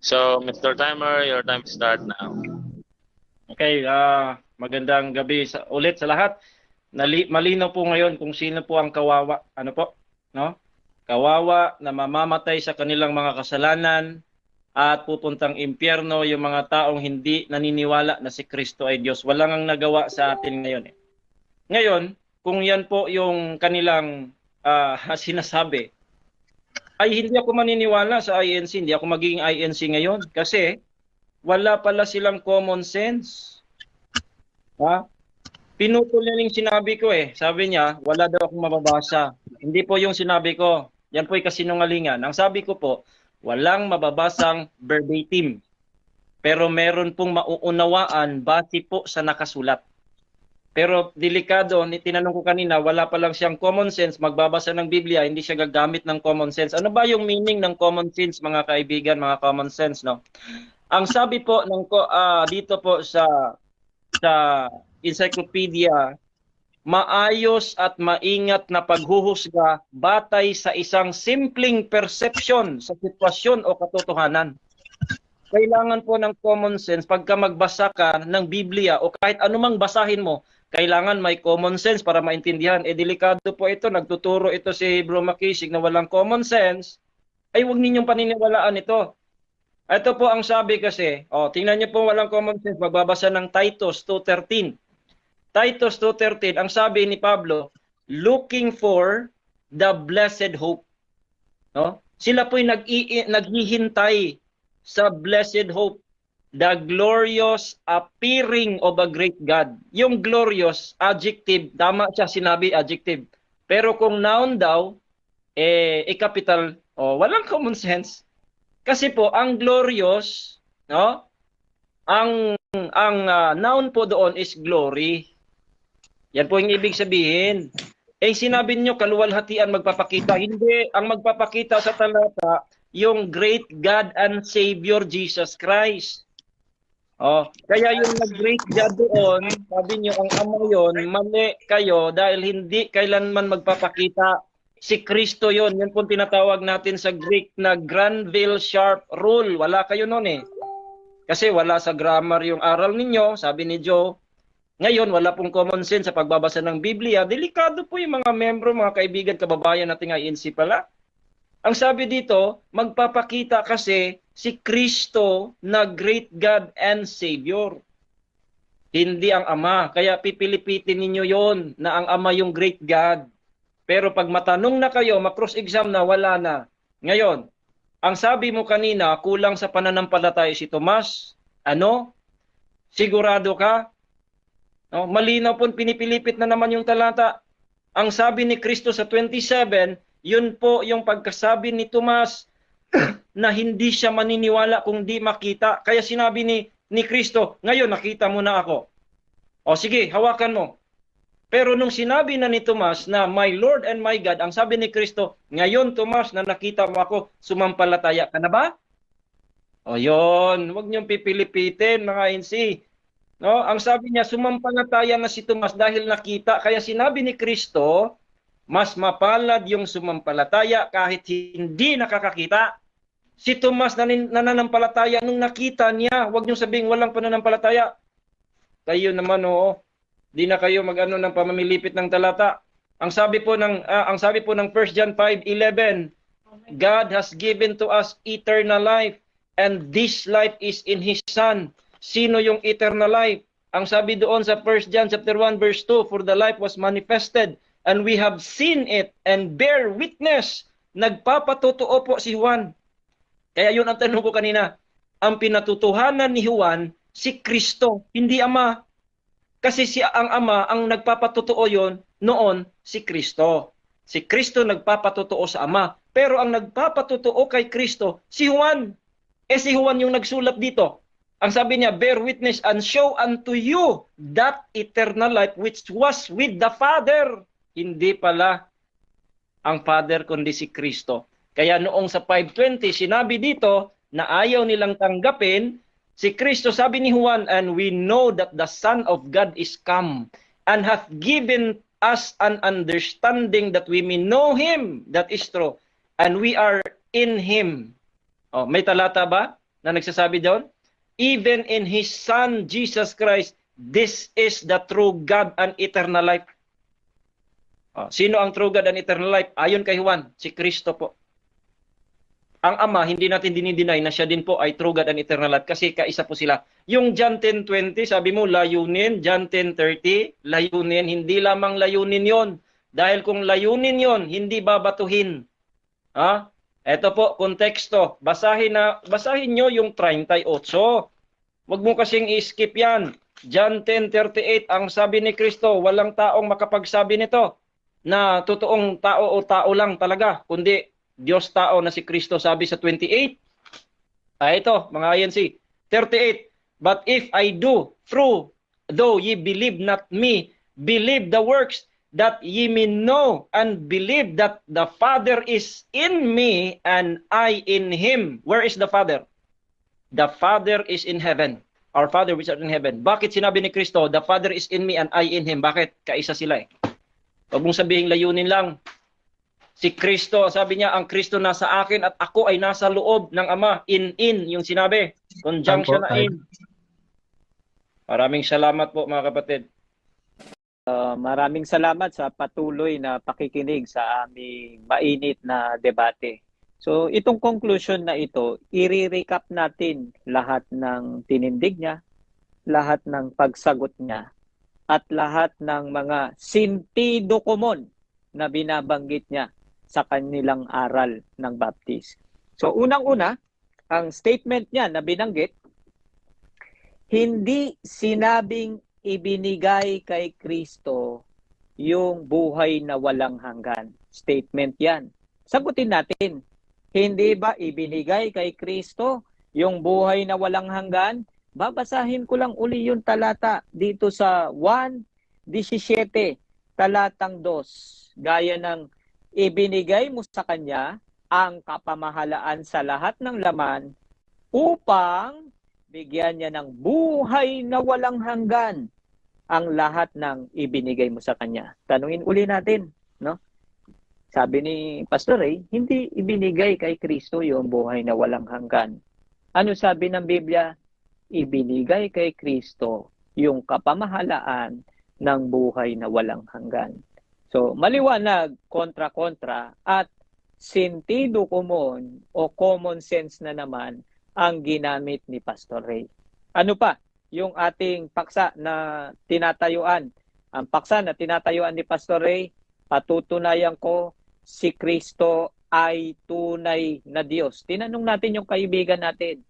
So, Mr. Timer, your time start now. Okay, magandang gabi ulit sa lahat. Malinaw po ngayon kung sino po ang kawawa. Ano po? No? Kawawa na mamamatay sa kanilang mga kasalanan at pupuntang impyerno yung mga taong hindi naniniwala na si Kristo ay Diyos. Walang ang nagawa sa atin ngayon. Ngayon, kung yan po yung kanilang sinasabi, ay hindi ako maniniwala sa INC. Hindi ako magiging INC ngayon kasi wala pala silang common sense. Ha? Pinutol niya yung sinabi ko eh. Sabi niya, wala daw akong mababasa. Hindi po yung sinabi ko. Yan po ay kasinungalingan. Ang sabi ko po, walang mababasang verbatim. Pero meron pong mauunawaan base po sa nakasulat. Pero delikado, tinanong ko kanina, wala pa lang siyang common sense, magbabasa ng Biblia, hindi siya gagamit ng common sense. Ano ba yung meaning ng common sense, mga kaibigan, mga common sense, no? Ang sabi po ng dito po sa encyclopedia, maayos at maingat na paghuhusga batay sa isang simpleng perception sa sitwasyon o katotohanan. Kailangan po ng common sense pagka magbasa ka ng Biblia o kahit anumang basahin mo, kailangan may common sense para maintindihan. Delikado po ito, nagtuturo ito si Bro Makisig na walang common sense, ay huwag ninyong paniniwalaan ito. Ito po ang sabi kasi, tingnan niyo po walang common sense, magbabasa ng Titus 2:13. Titus 2:13, ang sabi ni Pablo, looking for the blessed hope. No? Sila po'y naghihintay sa blessed hope, the glorious appearing of a great God. Yung glorious, adjective, tama siya sinabi, adjective. Pero kung noun daw, capital, walang common sense. Kasi po, ang glorious, no? Ang noun po doon is glory. Yan po yung ibig sabihin. Sinabi niyo kaluwalhatian magpapakita. Hindi, ang magpapakita sa talata, yung great God and Savior Jesus Christ. Kaya yung great God doon, sabi niyo ang ama yon, mali kayo dahil hindi kailanman magpapakita. Si Kristo yon, yun po tinatawag natin sa Greek na Granville Sharp Rule. Wala kayo noon eh. Kasi wala sa grammar yung aral ninyo, sabi ni Joe. Ngayon, wala pong common sense sa pagbabasa ng Biblia. Delikado po yung mga membro, mga kaibigan, kababayan nating INC pala. Ang sabi dito, magpapakita kasi si Kristo na great God and Savior. Hindi ang Ama. Kaya pipilipitin ninyo yon na ang Ama yung great God. Pero pag matanong na kayo, ma-cross-exam na, wala na. Ngayon, ang sabi mo kanina, kulang sa pananampalataya si Tomas. Ano? Sigurado ka? No? Malinaw po, pinipilipit na naman yung talata. Ang sabi ni Kristo sa 27, yun po yung pagkasabi ni Tomas na hindi siya maniniwala kung di makita. Kaya sinabi ni Kristo, ngayon nakita mo na ako. Sige, hawakan mo. Pero nung sinabi na ni Tomas na my Lord and my God, ang sabi ni Kristo, ngayon Tomas na nakita mo ako, sumampalataya ka na ba? Yun, huwag niyong pipilipitin mga INC. No? Ang sabi niya, sumampalataya na si Tomas dahil nakita. Kaya sinabi ni Kristo, mas mapalad yung sumampalataya kahit hindi nakakakita. Si Tomas nananampalataya nung nakita niya. Huwag niyong sabihing walang pananampalataya. Kayo naman di na kayo mag-ano ng pamamilipit ng talata. Ang sabi po ng 1 John 5:11, God has given to us eternal life and this life is in His Son. Sino yung eternal life? Ang sabi doon sa 1 John chapter 1 verse 2, for the life was manifested and we have seen it and bear witness. Nagpapatotoo po si Juan. Kaya yun ang tanong ko kanina. Ang pinatutuhanan ni Juan, si Kristo, hindi Ama. Kasi ang Ama, ang nagpapatotoo yon noon, si Kristo. Si Kristo nagpapatotoo sa Ama. Pero ang nagpapatotoo kay Kristo, si Juan. Si Juan yung nagsulat dito. Ang sabi niya, bear witness and show unto you that eternal life which was with the Father. Hindi pala ang Father kundi si Kristo. Kaya noong sa 5:20, sinabi dito na ayaw nilang tanggapin si Kristo. Sabi ni Juan, and we know that the Son of God is come and hath given us an understanding that we may know Him. That is true. And we are in Him. May talata ba? na nagsasabi doon? Even in His Son, Jesus Christ, this is the true God and eternal life. Sino ang true God and eternal life? Ayon kay Juan, si Kristo po. Ang Ama, hindi natin dinideny na siya din po ay true God and eternal life kasi kaisa po sila. Yung John 10:20, sabi mo layunin, John 10:30, layunin, hindi lamang layunin yon. Dahil kung layunin yon, hindi babatuhin. Ito po, konteksto. Basahin nyo yung 38. Huwag mo kasing i-skip yan. John 10:38, ang sabi ni Kristo, walang taong makapagsabi nito na totoong tao o tao lang talaga, kundi Diyos tao na si Kristo, sabi sa 28. Ito, mga INC. 38. But if I do, through, though ye believe not me, believe the works, that ye may know and believe that the Father is in me and I in Him. Where is the Father? The Father is in heaven. Our Father which art in heaven. Bakit sinabi ni Kristo, the Father is in me and I in Him? Bakit? Kaisa sila eh. Huwag mong sabihin layunin lang. Si Kristo, sabi niya, ang Kristo nasa akin at ako ay nasa loob ng Ama. In, yung sinabi. Conjunction na in. Maraming salamat po mga kapatid. Maraming salamat sa patuloy na pakikinig sa aming mainit na debate. So itong conclusion na ito, i-recap natin lahat ng tinindig niya, lahat ng pagsagot niya, at lahat ng mga sentido komon na binabanggit niya sa kanilang aral ng Baptist. So unang-una, ang statement niya na binanggit, hindi sinabing ibinigay kay Kristo yung buhay na walang hanggan. Statement yan. Sagutin natin, hindi ba ibinigay kay Kristo yung buhay na walang hanggan? Babasahin ko lang uli yung talata dito sa 1:17, talatang 2. Gaya ng ibinigay mo sa Kanya ang kapamahalaan sa lahat ng laman upang bigyan niya ng buhay na walang hanggan ang lahat ng ibinigay mo sa Kanya. Tanungin uli natin, no? Sabi ni Pastor Ray, hindi ibinigay kay Kristo yung buhay na walang hanggan. Ano sabi ng Biblia? Ibinigay kay Kristo yung kapamahalaan ng buhay na walang hanggan. So, maliwanag, kontra-kontra, at sentido komon o common sense na naman ang ginamit ni Pastor Ray. Ano pa? Yung ating paksa na tinatayuan. Ang paksa na tinatayuan ni Pastor Ray, patutunayan ko, si Kristo ay tunay na Diyos. Tinanong natin yung kaibigan natin,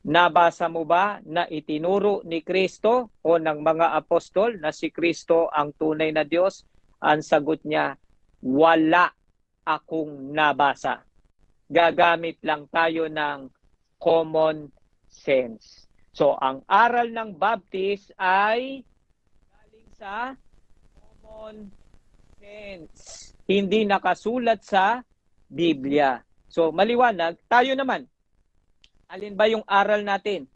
nabasa mo ba na itinuro ni Kristo o ng mga apostol na si Kristo ang tunay na Diyos? Ang sagot niya, wala akong nabasa. Gagamit lang tayo ng common sense. So, ang aral ng Baptist ay galing sa common sense. Hindi nakasulat sa Biblia. So, maliwanag, tayo naman. Alin ba yung aral natin?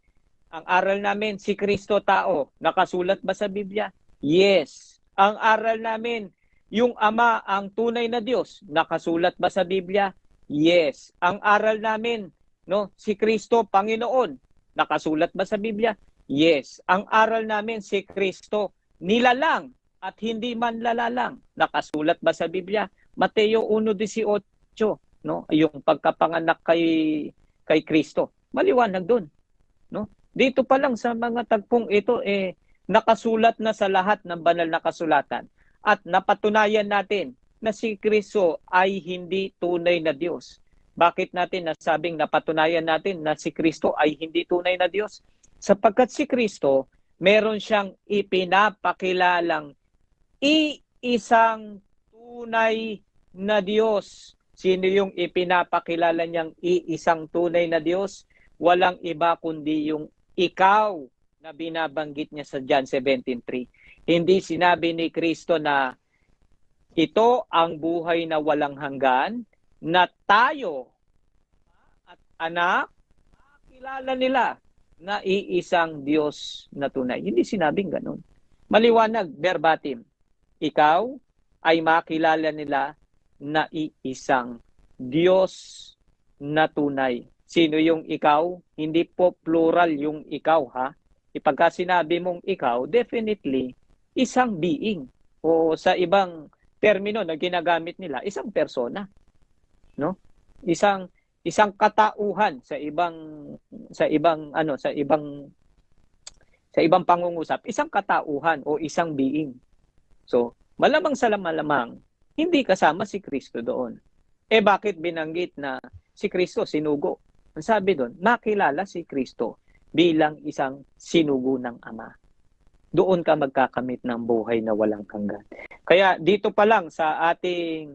Ang aral namin, si Kristo tao. Nakasulat ba sa Biblia? Yes. Ang aral namin, yung Ama ang tunay na Diyos. Nakasulat ba sa Biblia? Yes. Ang aral namin, no, si Kristo Panginoon. Nakasulat ba sa Biblia? Yes. Ang aral namin, si Kristo nilalang at hindi man lalalang. Nakasulat ba sa Biblia? Mateo 1:18, no? Yung pagkapanganak kay Kristo. Maliwanag doon, no? Dito pa lang sa mga tagpong ito nakasulat na sa lahat ng banal na kasulatan at napatunayan natin na si Kristo ay hindi tunay na Diyos. Bakit natin nasabing napatunayan natin na si Kristo ay hindi tunay na Diyos? Sapagkat si Kristo, meron siyang ipinapakilalang iisang tunay na Diyos. Sino yung ipinapakilala niyang iisang tunay na Diyos? Walang iba kundi yung ikaw na binabanggit niya sa John 17:3. Hindi sinabi ni Kristo na ito ang buhay na walang hanggan, na tayo at anak, makilala nila na iisang Diyos na tunay. Hindi sinabing ganun. Maliwanag, verbatim. Ikaw ay makilala nila na iisang Diyos na tunay. Sino yung ikaw? Hindi po plural yung ikaw, ha? Ipagka sinabi mong ikaw, definitely, isang being. O sa ibang termino na ginagamit nila, isang persona. No? Isang katauhan sa ibang pangungusap, isang katauhan o isang being. So, malamang sa malamang, hindi kasama si Kristo doon. Bakit binanggit na si Kristo sinugo? Ang sabi doon, nakilala si Kristo bilang isang sinugo ng Ama. Doon ka magkakamit ng buhay na walang hanggan. Kaya dito pa lang sa ating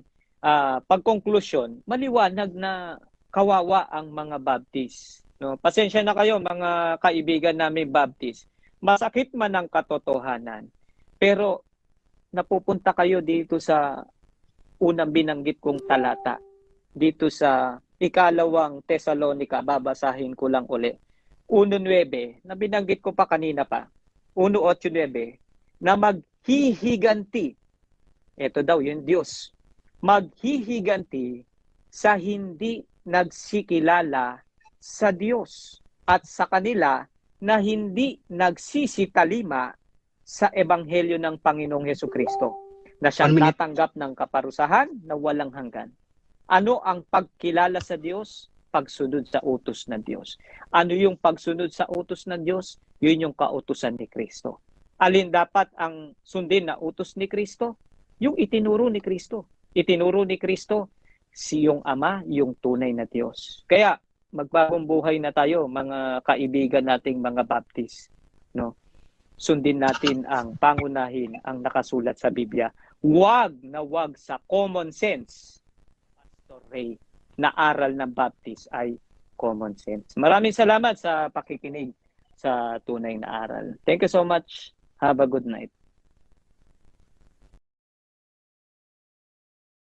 pagkonklusyon, maliwanag na kawawa ang mga Baptist. No? Pasensya na kayo mga kaibigan namin Baptist. Masakit man ang katotohanan. Pero napupunta kayo dito sa unang binanggit kong talata. Dito sa ikalawang Tesalonica, babasahin ko lang uli. 1:9, na binanggit ko pa kanina pa. 1:8-9, na maghihiganti. Ito daw yung Diyos. Maghihiganti sa hindi nagsikilala sa Diyos at sa kanila na hindi nagsisitalima sa ebanghelyo ng Panginoong Hesukristo na siyang tatanggap ng kaparusahan na walang hanggan. Ano ang pagkilala sa Diyos? Pagsunod sa utos ng Diyos. Ano yung pagsunod sa utos ng Diyos? Yun yung kautusan ni Kristo. Alin dapat ang sundin na utos ni Kristo? Yung itinuro ni Kristo. Itinuro ni Kristo si yung Ama, yung tunay na Diyos. Kaya magbagong buhay na tayo, mga kaibigan nating mga Baptist. No? Sundin natin ang pangunahin, ang nakasulat sa Biblia. Wag na wag sa common sense. Pastor Ray, na aral ng Baptist ay common sense. Maraming salamat sa pakikinig sa tunay na aral. Thank you so much. Have a good night.